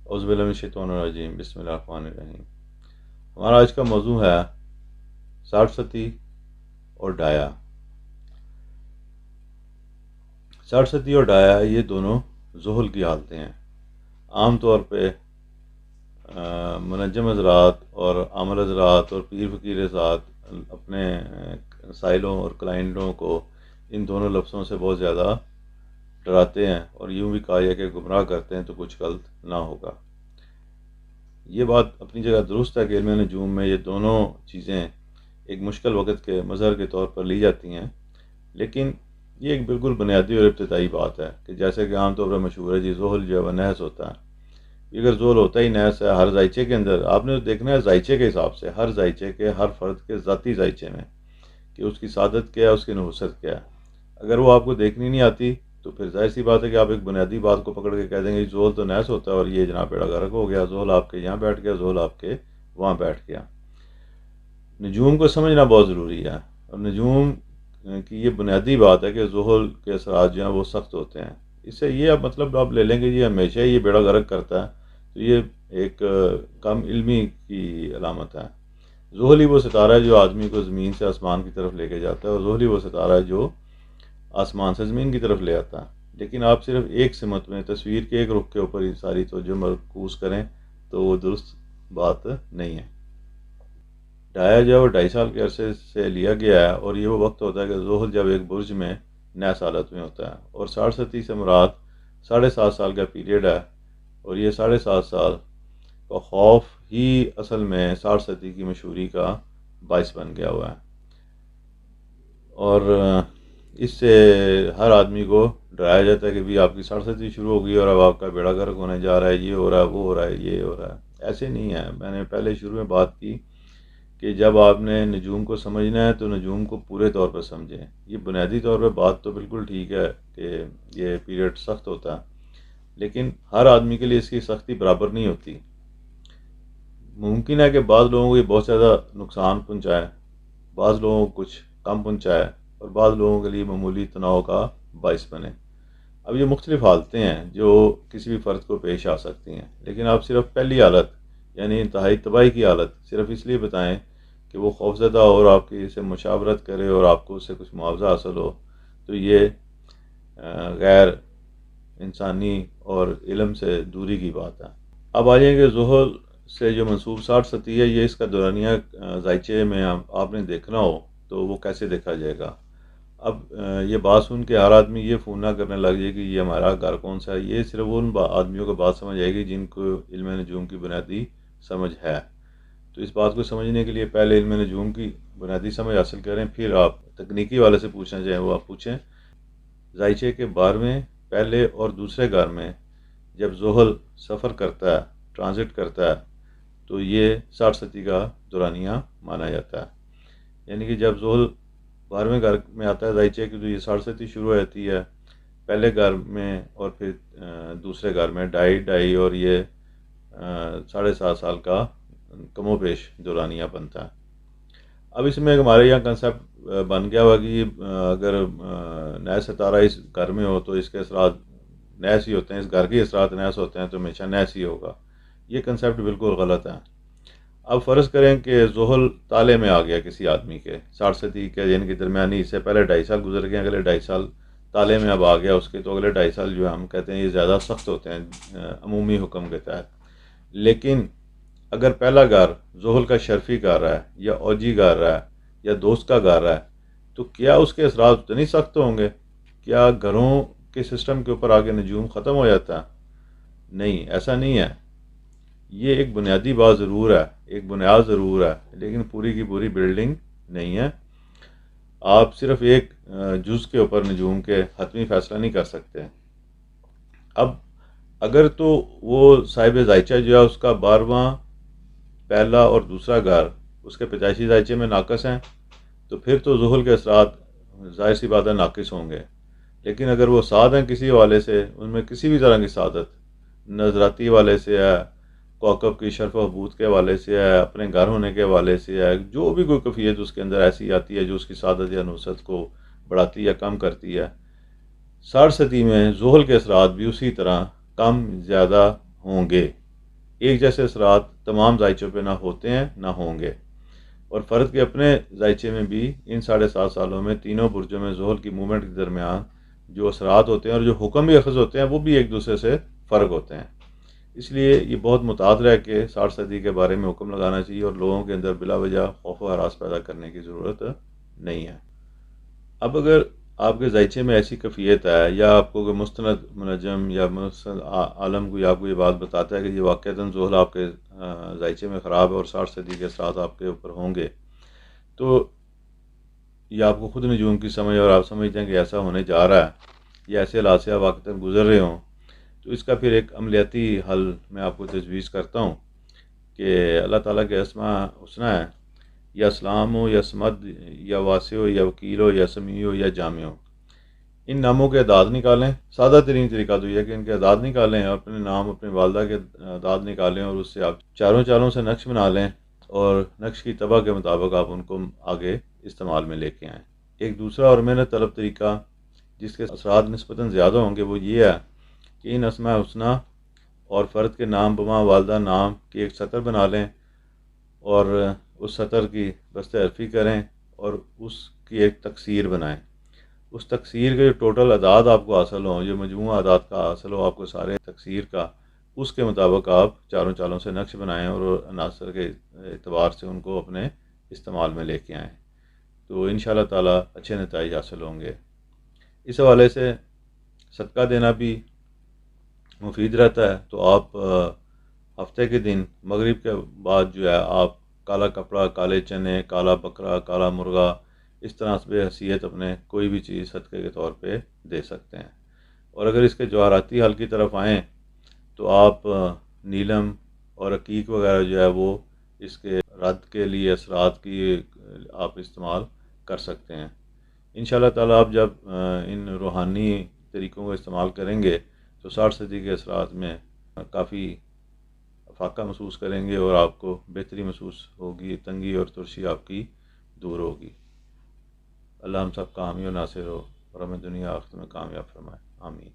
اعوذ باللہ من الشیطان الرجیم، بسم اللہ الرحمن الرحیم۔ ہمارا آج کا موضوع ہے ساٹھ اور ڈایا۔ ساٹھ اور ڈایا یہ دونوں ذہل کی حالتیں ہیں۔ عام طور پہ منجم حضرات اور عامل حضرات اور پیر فقیر حضرات اپنے سائلوں اور کلائنٹوں کو ان دونوں لفظوں سے بہت زیادہ ڈراتے ہیں، اور یوں بھی کہا ہے کہ گمراہ کرتے ہیں تو کچھ غلط نہ ہوگا۔ یہ بات اپنی جگہ درست ہے کہ علم نجوم میں یہ دونوں چیزیں ایک مشکل وقت کے مظہر کے طور پر لی جاتی ہیں، لیکن یہ ایک بالکل بنیادی اور ابتدائی بات ہے کہ جیسے کہ عام طور پر مشہور ہے جی ذہل جو ہے وہ نحس ہوتا ہے۔ اگر ذہل ہوتا ہی نحس ہے ہر ذائچے کے اندر، آپ نے تو دیکھنا ہے ذائچے کے حساب سے، ہر ذائچے کے، ہر فرد کے ذاتی ذائچے میں کہ اس کی سعادت کیا ہے، اس کی نحوست کیا ہے۔ اگر وہ آپ کو دیکھنی نہیں آتی تو پھر ظاہر سی بات ہے کہ آپ ایک بنیادی بات کو پکڑ کے کہہ دیں گے ذہل تو نحس ہوتا ہے اور یہ جناب بیڑا غرق ہو گیا، ذہل آپ کے یہاں بیٹھ گیا، ذہل آپ کے وہاں بیٹھ گیا۔ نجوم کو سمجھنا بہت ضروری ہے، اور نجوم کی یہ بنیادی بات ہے کہ ذہل کے اثرات جو ہیں وہ سخت ہوتے ہیں۔ اس سے یہ اب مطلب آپ لے لیں گے یہ ہمیشہ یہ بیڑا غرق کرتا ہے، تو یہ ایک کم علمی کی علامت ہے۔ ذہل ہی وہ ستارہ ہے جو آدمی کو زمین سے آسمان کی طرف لے کے جاتا ہے، اور ذہل ہی وہ ستارہ ہے جو آسمان سے زمین کی طرف لے آتا ہے۔ لیکن آپ صرف ایک سمت میں تصویر کے ایک رخ کے اوپر ہی ساری توجہ مرکوز کریں تو وہ درست بات نہیں ہے۔ ڈایا جو ہے وہ 2.5 سال کے عرصے سے لیا گیا ہے، اور یہ وہ وقت ہوتا ہے کہ ذہل جب ایک برج میں نحس حالت میں ہوتا ہے، اور 60 سے مراد 7.5 سال کا پیریڈ ہے، اور یہ 7.5 سال کا خوف ہی اصل میں 60 کی مشہوری کا باعث بن گیا ہوا ہے۔ اور اس سے ہر آدمی کو ڈرایا جاتا ہے کہ بھی آپ کی 60 شروع ہو گئی اور اب آپ کا بیڑا غرق ہونے جا رہا ہے، یہ ہو رہا ہے، وہ ہو رہا ہے، یہ ہو رہا ہے۔ ایسے نہیں ہے۔ میں نے پہلے شروع میں بات کی کہ جب آپ نے نجوم کو سمجھنا ہے تو نجوم کو پورے طور پر سمجھیں۔ یہ بنیادی طور پہ بات تو بالکل ٹھیک ہے کہ یہ پیریڈ سخت ہوتا ہے، لیکن ہر آدمی کے لیے اس کی سختی برابر نہیں ہوتی۔ ممکن ہے کہ بعض لوگوں کو یہ بہت زیادہ نقصان پہنچائے، بعض لوگوں کو کچھ کم پہنچائے، اور بعض لوگوں کے لیے معمولی تناؤ کا باعث بنے۔ اب یہ مختلف حالتیں ہیں جو کسی بھی فرد کو پیش آ سکتی ہیں، لیکن آپ صرف پہلی حالت یعنی انتہائی تباہی کی حالت صرف اس لیے بتائیں کہ وہ خوفزدہ ہو اور آپ کی سے مشاورت کرے اور آپ کو اس سے کچھ معاوضہ حاصل ہو، تو یہ غیر انسانی اور علم سے دوری کی بات ہے۔ اب آ جائیں کہ ذہل سے جو منسوب 60 ہے، یہ اس کا دورانیہ ذائچے میں آپ نے دیکھنا ہو تو وہ کیسے دیکھا جائے گا؟ اب یہ بات سن کے ہر آدمی یہ فون نہ کرنے لگ جائے کہ یہ ہمارا گھر کون سا ہے۔ یہ صرف ان آدمیوں کو بات سمجھ آئے گی جن کو علم نجوم کی بنیادی سمجھ ہے۔ تو اس بات کو سمجھنے کے لیے پہلے علم نجوم کی بنیادی سمجھ حاصل کریں، پھر آپ تکنیکی والے سے پوچھنا چاہیں وہ آپ پوچھیں۔ ذائچے کے 12ویں پہلے اور دوسرے گھر میں جب ذہل سفر کرتا ہے، ٹرانزٹ کرتا ہے، تو یہ 60 کا دورانیہ مانا جاتا ہے۔ یعنی کہ جب ذہل 12ویں گھر میں آتا ہے ذائچے کی، تو یہ 60 شروع ہو جاتی ہے پہلے گھر میں، اور پھر دوسرے گھر میں ڈائی اور یہ 7.5 سال کا کم و بیش دورانیہ بنتا ہے۔ اب اس میں ہمارے یہاں کنسیپٹ بن گیا ہوا کہ اگر نیا ستارہ اس گھر میں ہو تو اس کے اثرات نحس ہی ہوتے ہیں، اس گھر کے اثرات نحس ہوتے ہیں تو ہمیشہ نحس ہی ہوگا۔ یہ کنسیپٹ بالکل غلط ہے۔ اب فرض کریں کہ ذہل تالے میں آ گیا کسی آدمی کے 60 کے یعنی کہ درمیانی حصے، پہلے 2.5 سال گزر گئے، اگلے 2.5 سال تالے میں اب آ گیا اس کے، تو اگلے 2.5 سال جو ہے ہم کہتے ہیں یہ زیادہ سخت ہوتے ہیں عمومی حکم کے تحت۔ لیکن اگر پہلا گھر ذہل کا شرفی گھر ہے یا اوجی گھر ہے یا دوست کا گھر ہے، تو کیا اس کے اثرات اتنے سخت ہوں گے؟ کیا گھروں کے سسٹم کے اوپر آگے نجوم ختم ہو جاتا ہے؟ نہیں، ایسا نہیں ہے۔ یہ ایک بنیادی بات ضرور ہے، ایک بنیاد ضرور ہے، لیکن پوری کی پوری بلڈنگ نہیں ہے۔ آپ صرف ایک جز کے اوپر نجوم کے حتمی فیصلہ نہیں کر سکتے۔ اب اگر تو وہ صاحب ذائچہ جو ہے اس کا 12واں پہلا اور دوسرا گھر اس کے 85 ذائچے میں ناقص ہیں، تو پھر تو ذہل کے اثرات ظاہر سی بات ہے ناقص ہوں گے۔ لیکن اگر وہ سعد ہیں کسی حوالے سے، ان میں کسی بھی طرح کی سعادت نظراتی حوالے سے ہے، کوکب کی شرف و حبوط کے حوالے سے ہے، اپنے گھر ہونے کے حوالے سے ہے، جو بھی کوئی کیفیت اس کے اندر ایسی آتی ہے جو اس کی سعادت یا نصرت کو بڑھاتی یا کم کرتی ہے، 60 میں ذہل کے اثرات بھی اسی طرح کم زیادہ ہوں گے۔ ایک جیسے اثرات تمام ذائچوں پہ نہ ہوتے ہیں نہ ہوں گے، اور فرد کے اپنے ذائچے میں بھی ان 7.5 سالوں میں تینوں برجوں میں زحل کی موومنٹ کے درمیان جو اثرات ہوتے ہیں اور جو حکم بھی اخذ ہوتے ہیں وہ بھی ایک دوسرے سے فرق ہوتے ہیں۔ اس لیے یہ بہت متعدد ہے کہ 60 صدی کے بارے میں حکم لگانا چاہیے اور لوگوں کے اندر بلا وجہ خوف و ہراس پیدا کرنے کی ضرورت نہیں ہے۔ اب اگر آپ کے ذائچے میں ایسی کیفیت ہے یا آپ کو کوئی مستند منجم یا مستند عالم کوئی آپ کو یہ بات بتاتا ہے کہ یہ واقعتاً زحل آپ کے ذائچے میں خراب ہے اور 60 صدی کے اثرات آپ کے اوپر ہوں گے، تو یہ آپ کو خود نجوم کی سمجھ اور آپ سمجھتے ہیں کہ ایسا ہونے جا رہا ہے یا ایسے حالات سے آپ واقعتاً گزر رہے ہوں، تو اس کا پھر ایک عملیاتی حل میں آپ کو تجویز کرتا ہوں کہ اللہ تعالیٰ کے اسماء حسنہ ہے، یا اسلام ہو یا سمد یا واسع ہو یا وکیل ہو یا سمیع ہو یا جامع ہو، ان ناموں کے اعداد نکالیں۔ سادہ ترین طریقہ تو یہ ہے کہ ان کے اعداد نکالیں، اپنے نام اپنی والدہ کے اعداد نکالیں اور اس سے آپ چاروں چالوں سے نقش بنا لیں اور نقش کی طبع کے مطابق آپ ان کو آگے استعمال میں لے کے آئیں۔ ایک دوسرا اور محنت طلب طریقہ جس کے اثرات نسبتاً زیادہ ہوں گے وہ یہ ہے کہ ان اسماء حسنہ اور فرد کے نام بما والدہ نام کی ایک سطر بنا لیں اور اس سطر کی بست عرفی کریں اور اس کی ایک تکثیر بنائیں۔ اس تکثیر کے جو ٹوٹل اعداد آپ کو حاصل ہوں، جو مجموعہ اعداد کا حاصل ہو آپ کو سارے تکثیر کا، اس کے مطابق آپ چاروں چالوں سے نقش بنائیں اور عناصر کے اعتبار سے ان کو اپنے استعمال میں لے کے آئیں، تو انشاءاللہ تعالیٰ اچھے نتائج حاصل ہوں گے۔ اس حوالے سے صدقہ دینا بھی مفید رہتا ہے، تو آپ ہفتے کے دن مغرب کے بعد جو ہے آپ کالا کپڑا، کالے چنے، کالا بکرا، کالا مرغا، اس طرح سے حیثیت اپنے کوئی بھی چیز صدقے کے طور پہ دے سکتے ہیں۔ اور اگر اس کے جواہراتی حل کی طرف آئیں تو آپ نیلم اور عقیق وغیرہ جو ہے وہ اس کے رد کے لیے اثرات کی آپ استعمال کر سکتے ہیں۔ انشاءاللہ تعالیٰ آپ جب ان روحانی طریقوں کو استعمال کریں گے تو 60 صدی کے اثرات میں کافی افاقہ محسوس کریں گے اور آپ کو بہتری محسوس ہوگی، تنگی اور ترشی آپ کی دور ہوگی۔ اللہ ہم سب کا حامی و ناصر ہو اور ہمیں دنیا آخرت میں کامیاب فرمائے، آمین۔